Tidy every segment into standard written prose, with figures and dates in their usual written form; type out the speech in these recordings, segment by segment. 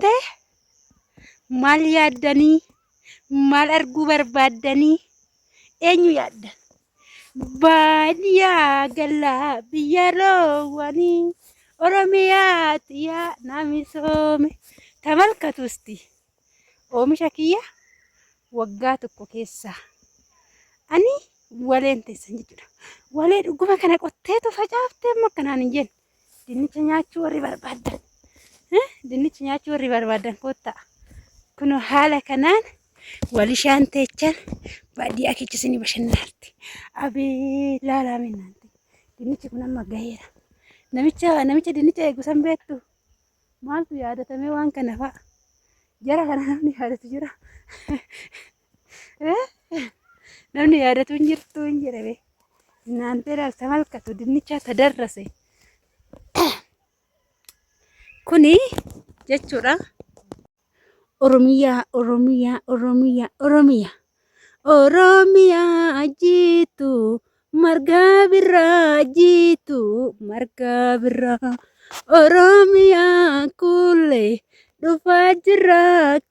Nante mal yaaddanii mal arguu barbaadanii eenyu yaaddan? Baadiyyaa gallaa biyya roowwanii Oromiyaatti yaa namisoome. Tamalkatu usti oomisha kiyya waggaa tokko keessaa ani waleen teessan jechuudha. Walee dhuguma kana qotteetu facaaftee amma akkanaan hin jenne dinnicha nyaachuu warri barbaadan dinnicha nyaachuu warri barbaadan kottaa kun haala kanaan walishaan teechan baadiyyaa keessa isinii bashannanti. Abee laalaa minnante dinnichi kun amma gaheera. Namicha dinnicha eegu san beektu maaltu yaadatamee waan kana fa'a jara kana namni yaadatu jira. Namni yaadatu hin jirtu hin jedhame. Naantee laalta malkatu dinnicha tadarrase. Kuni jechuudha. Oromiyaa jitu marga birraa jitu marga birraa Oromiyaa kulee dhufaa jirra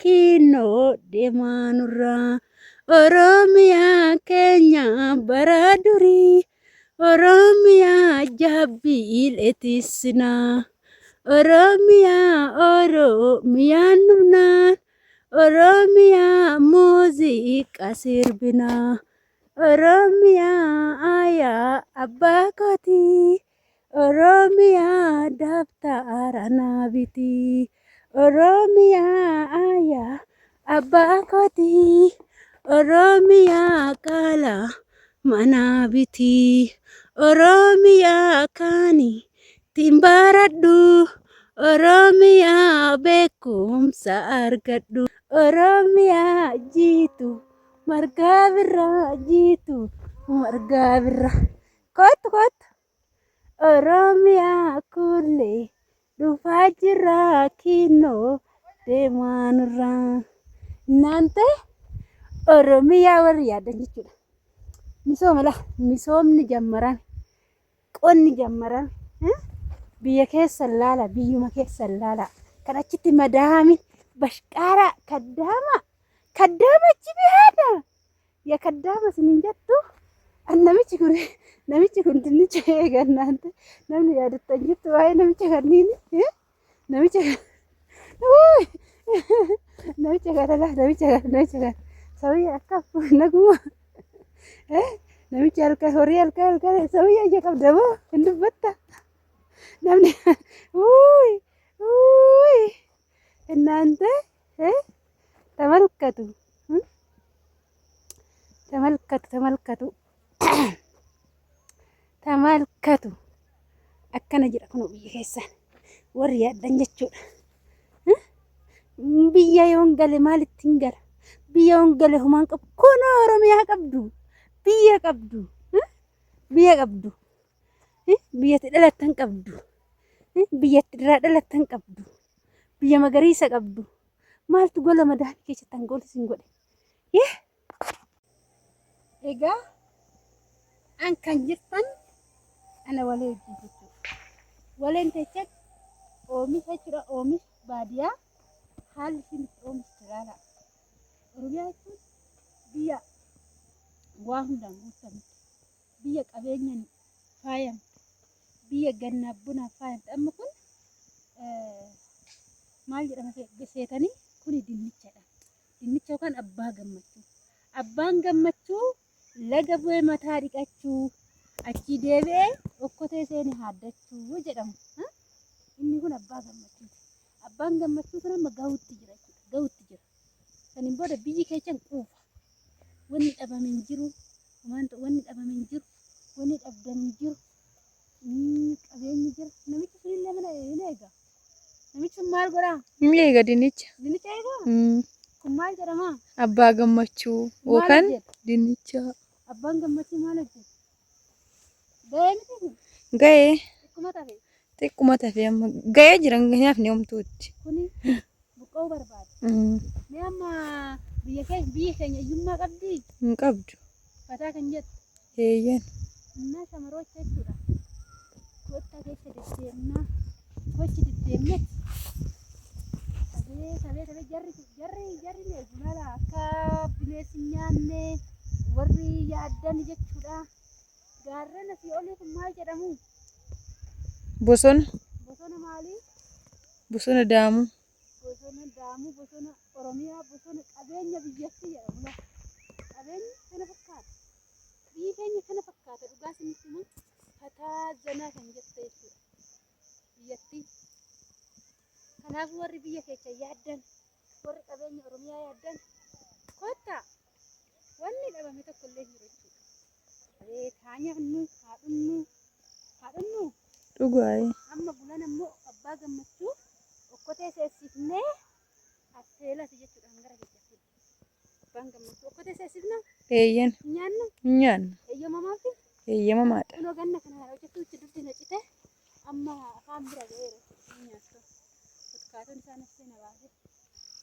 kinoo deemaa nurraa. Oromiyaa keenya bara durii Oromiyaa jabbii leetisinaa. Oromiyaa numnaan Oromiyaa muuziqaa sirbinaa. Oromiyaa aayaa abbaa kootii Oromiyaa dabtaara naabitii. Oromiyaa aayaa abbaa kootii Oromiyaa qaala manaa bitii. Oromiyaa kaani timbaradhu Oromiyaa beekumsa argadhu. Oromiyaa jitu marga birraa jitu marga birraa kottu Oromiyaa kulee dhufaa jirra kinoo deemaa nurraa. Naante Oromiyaa warri yaadan jechuudha. Misoomni jammaran qonni jammaran biyya keessa laala biyyuma keessa laala kan achitti madaamin bashqaaraa kaddaama achi bihaadha ya kaddaama sinin jettu namichi kun dinnicha eegan naante namni yaadattan jirtu waa'ee namicha kanniini namicha kana sawiyya akka naguma namicha halkan horii halkan sawiyya ija qabdamoo hin dubbatta namni እናንተ ተመልከቱ akkana jedha kun biyya keessan warri yaaddan jechuudha. Biyya yoon gale maalittiin gala biyya yoon gale humaan qabu kun Oromiyaa qabdu biyya qabdu biyyatti dhalattan qabdu biyyatti irraa dhalattan qabdu biyya magariisa qabdu maaltu gola madaanii keessatti angool isin godhe. Egaa an kan jirtan ana walee jechuudha. Waleen teechan oomisha jechuudha. Oomisha baadiyyaa haalli isin itti oomishtu ilaala. Oromiyaa jechuun biyya waa hundaan guutamte biyya qabeenyaan faayamte biyya gannaaf bunaaf faayamte. Amma kun maal jedhama seetanii kuni dinnichadha. Dinnicha yookaan abbaa gammachuu. Abbaan gammachuu laga bu'ee mataa dhiqachuu achi deebi'ee okkotee seenii haaddachuu jedhamu. Inni kun abbaa gammachuuti. Abbaan gammachuu kun amma gahuutti jira jechuudha. Gahuutti jira. Saniin booda biyyi keessan quufa. Wanni dhabame hin jiru. Wanni dhabame hin jiru. Wanni dhabdan hin jiru. Qabeenyi jira. Namichi sunillee mana eega. Namichi maal godhaa? Inni eega dinnicha. Dinnicha eegaa? Kun maal jedhama? Abbaa gammachuu yookaan dinnicha. Abbaan gammachuu maal hojjeta? Gahee miti kun? Gahee. Xiqquma tafe? Xiqquma tafe amma gahee jiran nyaafni homtuutti. Kuni buqqa'uu barbaada. Mee amma biyya keenya iyyummaa qabdii? Hin qabdu. Fataa kan jettu? Eeyyan. Innaa shamaroocha jechuudha. Goota keessa deddeemnaa gochi deddeemnetti Sabee jarri mala akka bineensi nyaanne warri yaaddan jechuudha. Gaarreen asii olii kun maal jedhamu? Bosona. Bosona maalii? Bosona Daamuu. Bosona Daamuu, bosona Oromiyaa, bosona qabeenya biyyattii jedhamu. Qabeenyi kana fakkaata. Biyyi keenya kana fakkaata. Dhugaa isinitti himu fataa janaa kan jette jechuudha. Biyyattii. Kanaafuu warri biyya keessa yaaddan, warri qabeenya Oromiyaa yaaddan kottaa wanni dhabame tokko illee hin jiru jechuudha. Haa nyaannu, haa dhugnu. Dhugaayee. Amma bulan ammoo abbaa gammachuu okkotee seessifnee affeelati jechuudha hangara keessatti. Abbaan gammachuu okkotee seessifnaa? Eeyyan. Nyaanna? Nyaanna. Eeyyamamaafi? Eeyyamamaadha. Kunoo ganna kana hojjetu itti dubbi naqite amma afaan bira ga'eera nyaattu. Fakkaatuun isaan as na baase.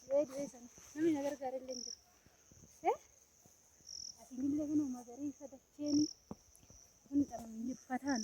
Du'ee sana namni na gargaara illee hin jiru. Asinillee kunoo magariisa dacheeni kun dhabame jibbataan.